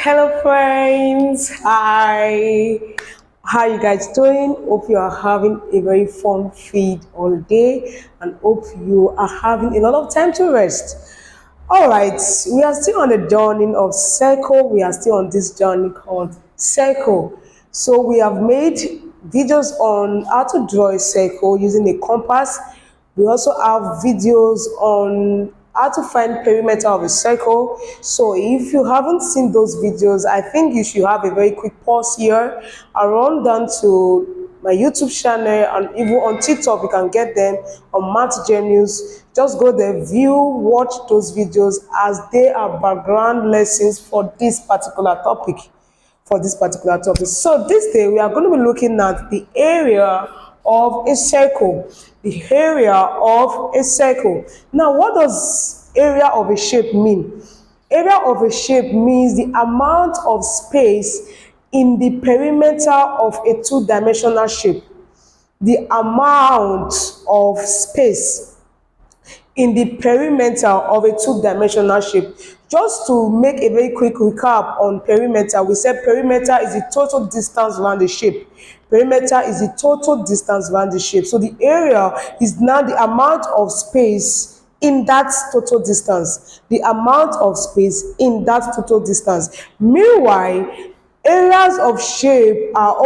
Hello friends, hi. How you guys doing? Hope you are having a very fun feed all day and hope you are having a lot of time to rest. All right, we are still on the journey of circle. We are still on this journey called circle. So we have made videos on how to draw a circle using a compass. We also have videos on how to find perimeter of a circle. So if you haven't seen those videos, I think you should have a very quick pause here and run down to my YouTube channel, and even on TikTok you can get them on Matt Genius. Just go there, view, watch those videos as they are background lessons for this particular topic. So this day we are going to be looking at the area of a circle. The area of a circle. Now, what does area of a shape mean? Area of a shape means the amount of space in the perimeter of a two-dimensional shape. The amount of space in the perimeter of a two-dimensional shape. Just to make a very quick recap on perimeter, we said perimeter is the total distance around the shape. Perimeter is the total distance around the shape. So the area is now the amount of space in that total distance. The amount of space in that total distance. Meanwhile, areas of shape are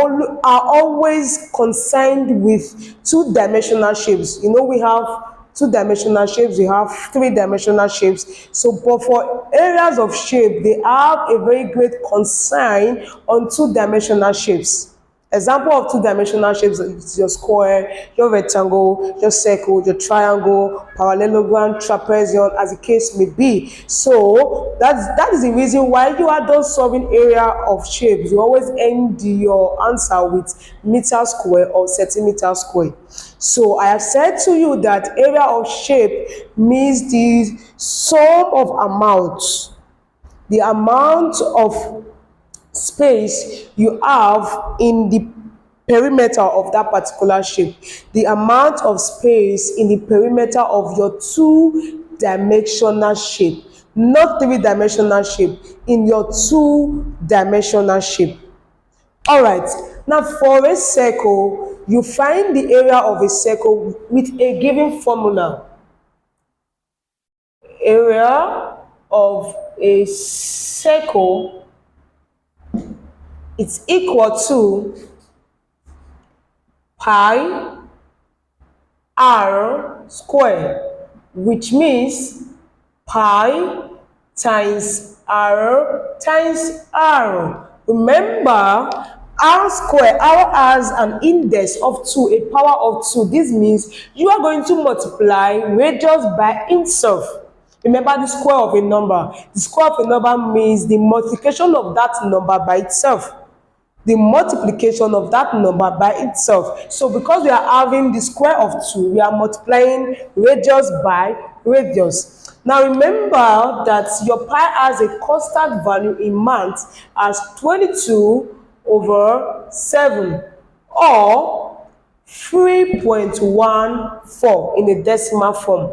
always concerned with two-dimensional shapes. You know, we have two-dimensional shapes, we have three-dimensional shapes. So, but for areas of shape, they have a very great concern on two-dimensional shapes. Example of two-dimensional shapes is your square, your rectangle, your circle, your triangle, parallelogram, trapezium, as the case may be. So that is the reason why you are done solving area of shapes. You always end your answer with meter square or centimeter square. So I have said to you that area of shape means the sum of amounts, the amount of space you have in the perimeter of that particular shape, the amount of space in the perimeter of your two-dimensional shape, not three-dimensional shape, in your two-dimensional shape. All right, now for a circle, you find the area of a circle with a given formula. Area of a circle is equal to pi r square, which means pi times r times r. Remember, r square, r has an index of 2, a power of 2. This means you are going to multiply radius by itself. Remember the square of a number. The square of a number means the multiplication of that number by itself. The multiplication of that number by itself. So because we are having the square of 2, we are multiplying radius by radius. Now remember that your pi has a constant value in months as 22/7 or 3.14 in a decimal form.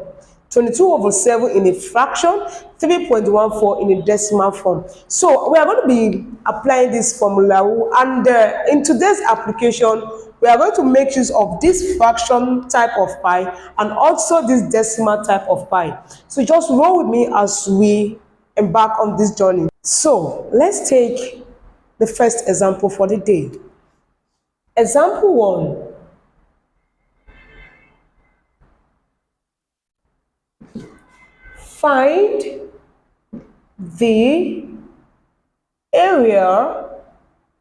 22/7 in a fraction, 3.14 in a decimal form. So we are going to be applying this formula, and in today's application we are going to make use of this fraction type of pi and also this decimal type of pi. So just roll with me as we embark on this journey. So let's take the first example for the day. Example 1. Find the area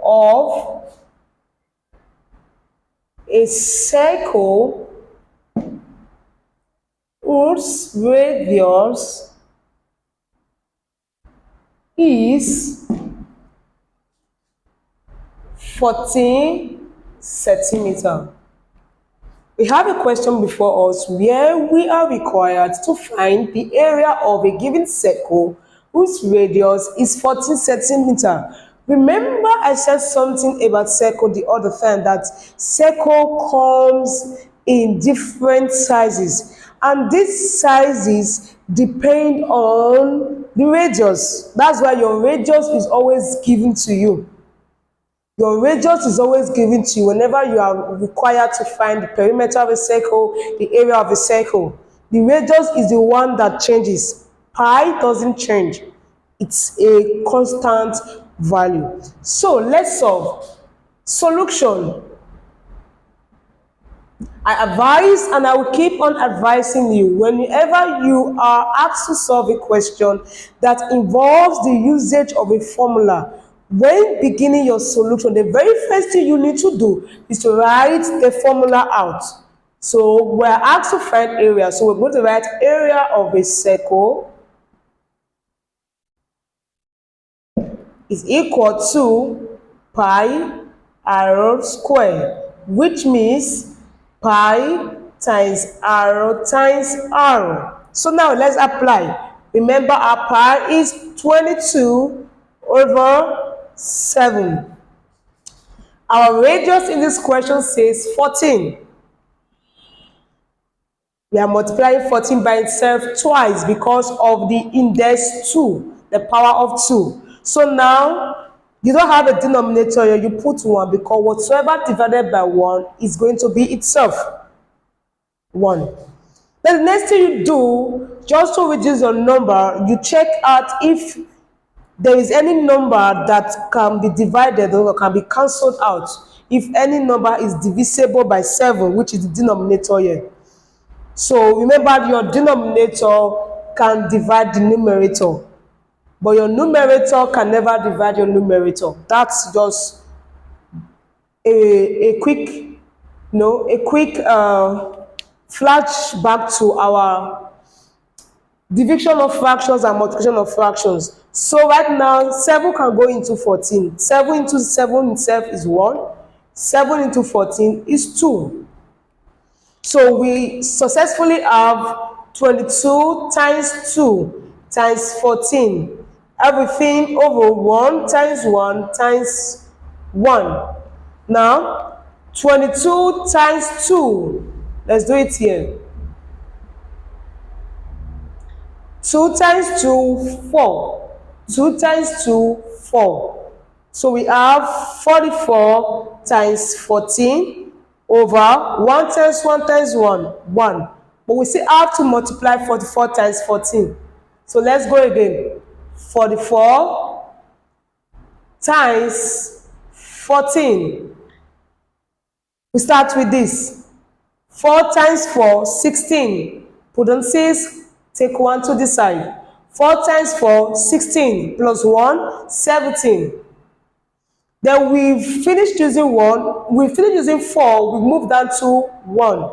of a circle whose radius is 14 centimeters. We have a question before us where we are required to find the area of a given circle whose radius is 14 centimeters. Remember I said something about circle the other time, that circle comes in different sizes, and these sizes depend on the radius. That's why your radius is always given to you. Your radius is always given to you whenever you are required to find the perimeter of a circle, the area of a circle. The radius is the one that changes. Pi doesn't change. It's a constant value. So let's solve. Solution. I advise and I will keep on advising you whenever you are asked to solve a question that involves the usage of a formula. When beginning your solution, the very first thing you need to do is to write the formula out. So we're asked to find area. So we're going to write area of a circle is equal to pi r square, which means pi times r times r. So now let's apply. Remember, our pi is 22 over 7. Our radius in this question says 14. We are multiplying 14 by itself twice because of the index 2, the power of 2. So now, you don't have a denominator here, you put 1 because whatsoever divided by 1 is going to be itself 1. Then the next thing you do, just to reduce your number, you check out if there is any number that can be divided or can be cancelled out. If any number is divisible by 7, which is the denominator here. So remember, your denominator can divide the numerator, but your numerator can never divide your numerator. That's just a quick, flashback to our division of fractions and multiplication of fractions. So right now, 7 can go into 14. 7 into 7 itself is 1. 7 into 14 is 2. So we successfully have 22 times 2 times 14. Everything over 1 times 1 times 1. Now, 22 times 2. Let's do it here. 2 times 2, 4. 2 times 2, 4. So we have 44 times 14 over 1 times 1 times 1, 1. But we still have to multiply 44 times 14. So let's go again. 44 times 14. We start with this. 4 times 4, 16. Put on 6, take 1 to the side. 4 times 4, 16, plus 1, 17. Then we finished using 1. We finished using 4. We move down to 1.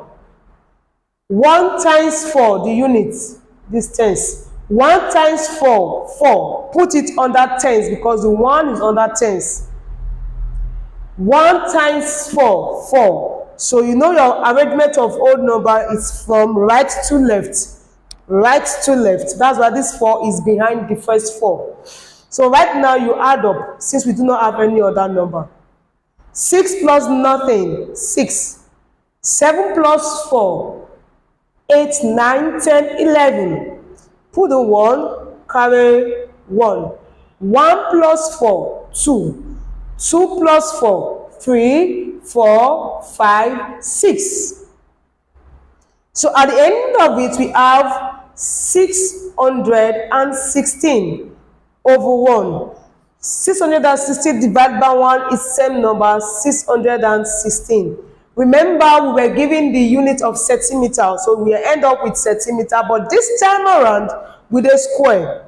1 times 4, the units, this tens. 1 times 4, 4. Put it under tens because the 1 is under tens. 1 times 4, 4. So you know your arrangement of odd number is from right to left. Right to left. That's why this 4 is behind the first 4. So right now you add up, since we do not have any other number. 6 plus nothing, 6. 7 plus 4, 8, 9, 10, 11. Put the 1, carry 1. 1 plus 4, 2. 2 plus 4, 3, 4, 5, 6. So at the end of it, we have 616 over 1. 616 divided by 1 is same number, 616. Remember, we were given the unit of centimeter, so we end up with centimeter, but this time around with a square.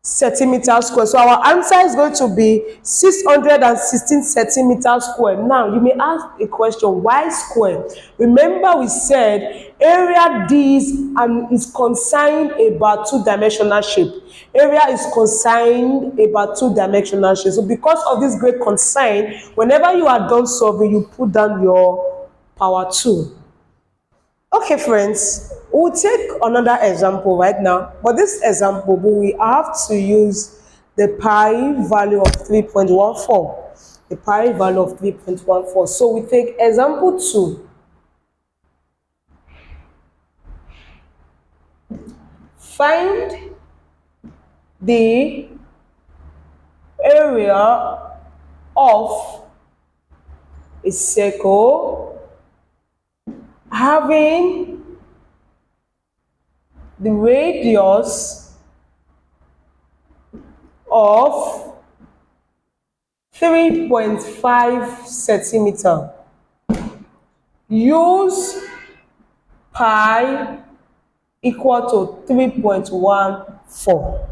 Centimeter square. So our answer is going to be 616 centimeter square. Now you may ask a question, why square? Remember we said area D is consigned about two-dimensional shape. Area is consigned about two-dimensional shape. So because of this great consign, whenever you are done solving, you put down your power 2. Okay, friends, we'll take another example right now. But this example, we have to use the pi value of 3.14. The pi value of 3.14. So we take example 2. Find the area of a circle having the radius of 3.5 centimeter. Use pi equal to 3.14.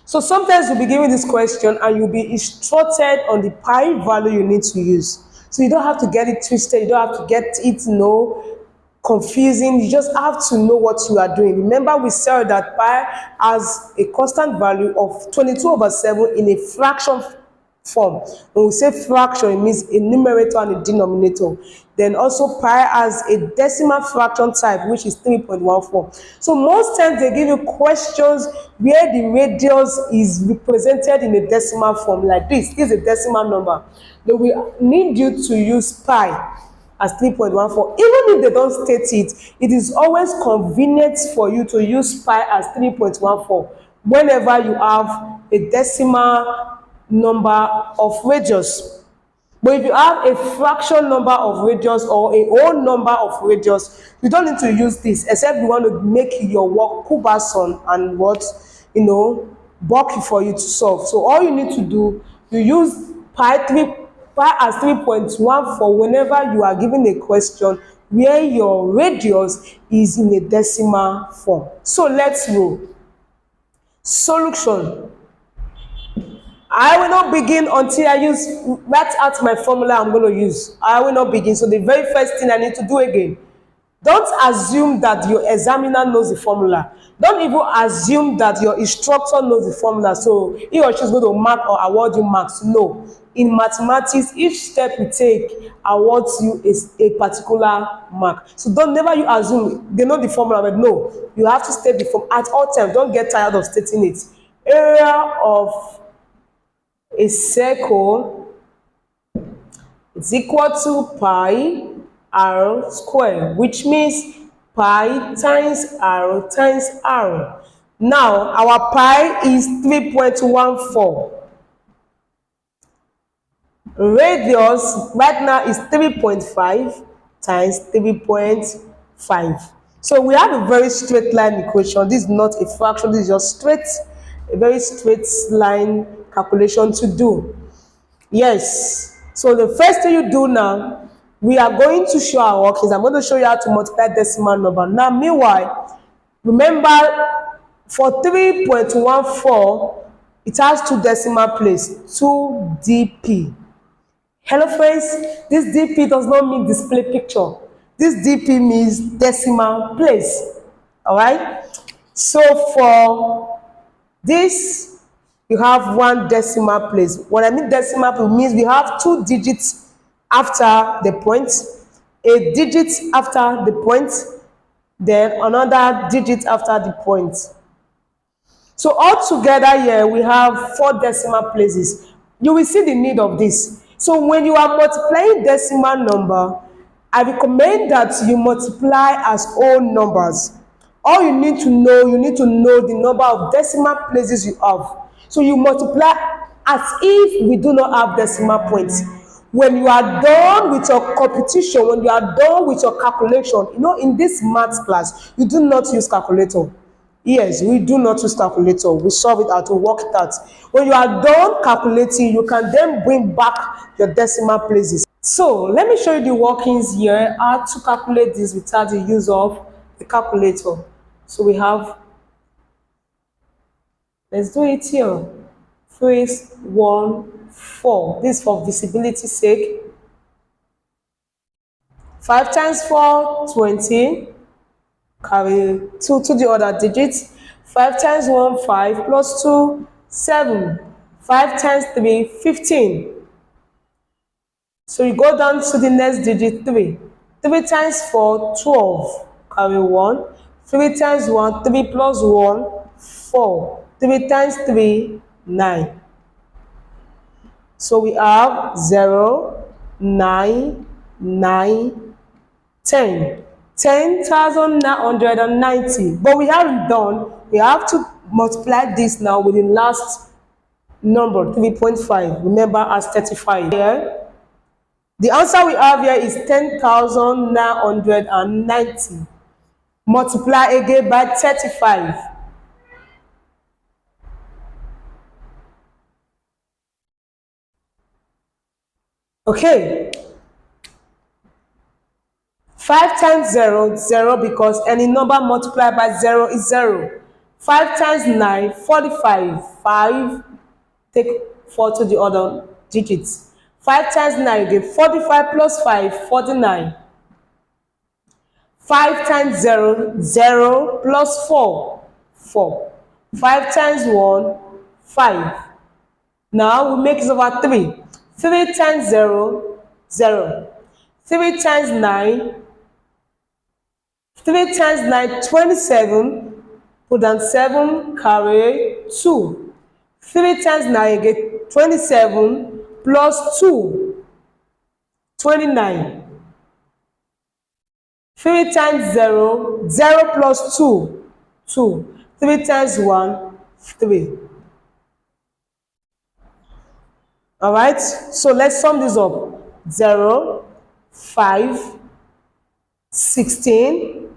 So sometimes you'll be given this question and you'll be instructed on the pi value you need to use. So you don't have to get it twisted, you don't have to get it, confusing. You just have to know what you are doing. Remember, we said that pi has a constant value of 22/7 in a fraction form. When we say fraction, it means a numerator and a denominator. Then also pi has a decimal fraction type, which is 3.14. So most times they give you questions where the radius is represented in a decimal form like this. This is a decimal number. They will need you to use pi as 3.14. Even if they don't state it, it is always convenient for you to use pi as 3.14 whenever you have a decimal number of radius. But if you have a fraction number of radius or a whole number of radius, you don't need to use this except you want to make your work cumbersome and bulky for you to solve. So all you need to do, you use pi as 3.14 whenever you are given a question where your radius is in a decimal form. So let's go. Solution. I will not begin until I write out my formula I'm going to use. I will not begin. So the very first thing I need to do again, don't assume that your examiner knows the formula. Don't even assume that your instructor knows the formula, so he or she is going to mark or award you marks. No. In mathematics, each step you take awards you a particular mark. So never you assume they know the formula, but no. You have to state the formula at all times. Don't get tired of stating it. Area of a circle is equal to pi r squared, which means pi times r times r. Now our pi is 3.14. Radius right now is 3.5 times 3.5. So we have a very straight line equation. This is not a fraction, this is just a very straight line calculation to do. Yes. So the first thing you do now, we are going to show our workings. I'm going to show you how to multiply decimal number. Now, meanwhile, remember for 3.14, it has two decimal places, 2 dp. Hello friends, this dp does not mean display picture. This dp means decimal place. All right. So for this, you have one decimal place. What I mean decimal place means we have 2 digits after the point, a digit after the point, then another digit after the point. So all together here we have 4 decimal places. You will see the need of this. So when you are multiplying decimal number, I recommend that you multiply as whole numbers. All you need to know the number of decimal places you have. So you multiply as if we do not have decimal points. When you are done with your competition, when you are done with your calculation, in this math class, you do not use calculator. Yes, we do not use calculator. We solve it out, we work it out. When you are done calculating, you can then bring back your decimal places. So let me show you the workings here, how to calculate this without the use of the calculator. So we have, let's do it here. 3.14. This for visibility sake. 5 times 4, 20. Carry 2 to the other digits. 5 times 1, 5, plus 2, 7. 5 times 3, 15. So you go down to the next digit, 3. 3 times 4, 12. Carry 1. 3 times 1, 3 plus 1, 4. 3 times 3, 9. So we have 0, 9, 9, 10. 10,990. But we haven't done. We have to multiply this now with the last number, 3.5. Remember, as 35. Here, the answer we have here is 10,990. Multiply again by 35. Okay. 5 times 0, 0, because any number multiplied by 0 is 0. 5 times 9, 45. 5, take 4 to the other digits. 5 times 9 give 45 plus 5, 49. 5 times 0, 0 plus 4, 4. 5 times 1, 5. Now we make it over 3. 3 times 0, 0. 3 times 9, 3 times 9, 27. Put down 7, carry 2. 3 times 9 again, 27 plus 2, 29. 3 times 0, 0 plus 2, 2. 3 times 1, 3. All right, so let's sum this up. 0, 5, 16,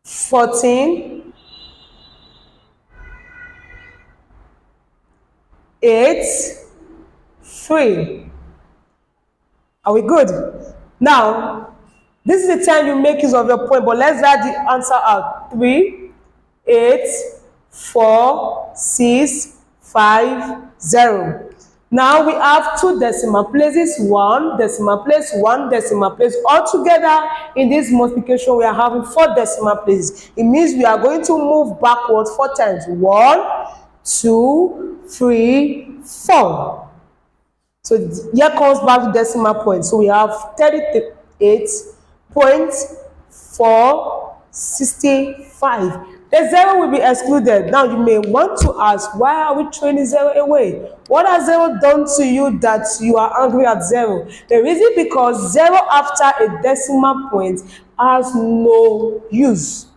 14, 8, 3. Are we good? Now, this is the time you make use of your point, but let's write the answer out. 3, 8, 4, 6, 5, 0. Now we have 2 decimal places, 1 decimal place, 1 decimal place. All together in this multiplication, we are having 4 decimal places. It means we are going to move backwards 4 times. 1, 2, 3, 4. So here comes back to decimal point. So we have 38.465. The 0 will be excluded. Now you may want to ask, why are we throwing 0 away? What has 0 done to you that you are angry at 0? The reason because 0 after a decimal point has no use.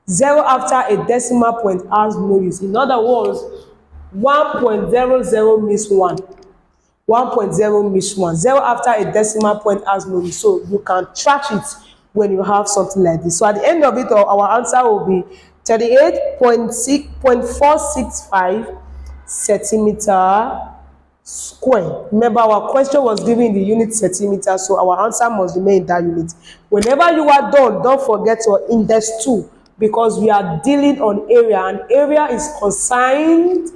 0 after a decimal point has no use. In other words, 1.00 means 1. 1.0 means 1. 0 after a decimal point has no use. So you can track it when you have something like this. So at the end of it all, our answer will be 38.465 centimeter square. Remember, our question was given in the unit centimeter, so our answer must remain in that unit. Whenever you are done, don't forget your index 2, because we are dealing on area, and area is consigned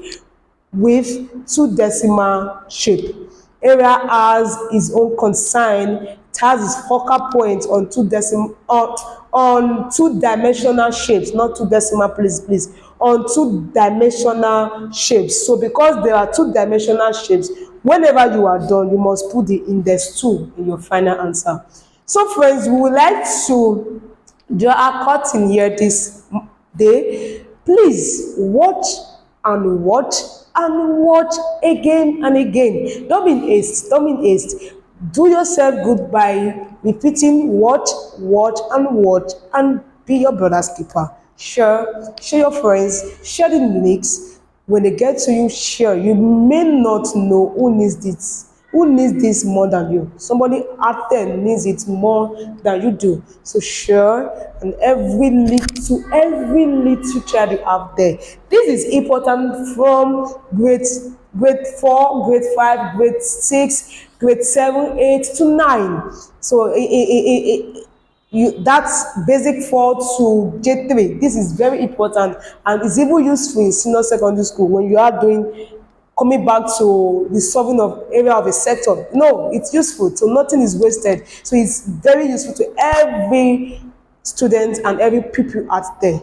with 2 decimal shape. Area has its own consign. It has its focal point on 2 dimensional shapes, not 2 decimal places, please. On 2 dimensional shapes. So because there are 2 dimensional shapes, whenever you are done, you must put the index 2 in your final answer. So friends, we would like to draw a curtain here this day. Please watch and watch and watch again and again. Don't be in haste. Don't be in haste. Do yourself good by repeating watch, watch, and be your brother's keeper. Share your friends, share the links. When they get to you, share. You may not know who needs this. Who needs this more than you? Somebody out there needs it more than you do. So share, and every little child you have there. This is important from grade 4, grade 5, grade 6, grade 7, 8 to 9. So that's basic 4 to J3. This is very important, and it's even useful in senior secondary school when you are coming back to the solving of area of a sector. No, it's useful, so nothing is wasted. So it's very useful to every student and every pupil out there.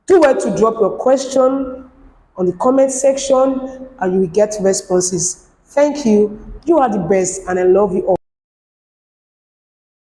Do well to drop your question on the comment section, and you will get responses. Thank you. You are the best, and I love you all.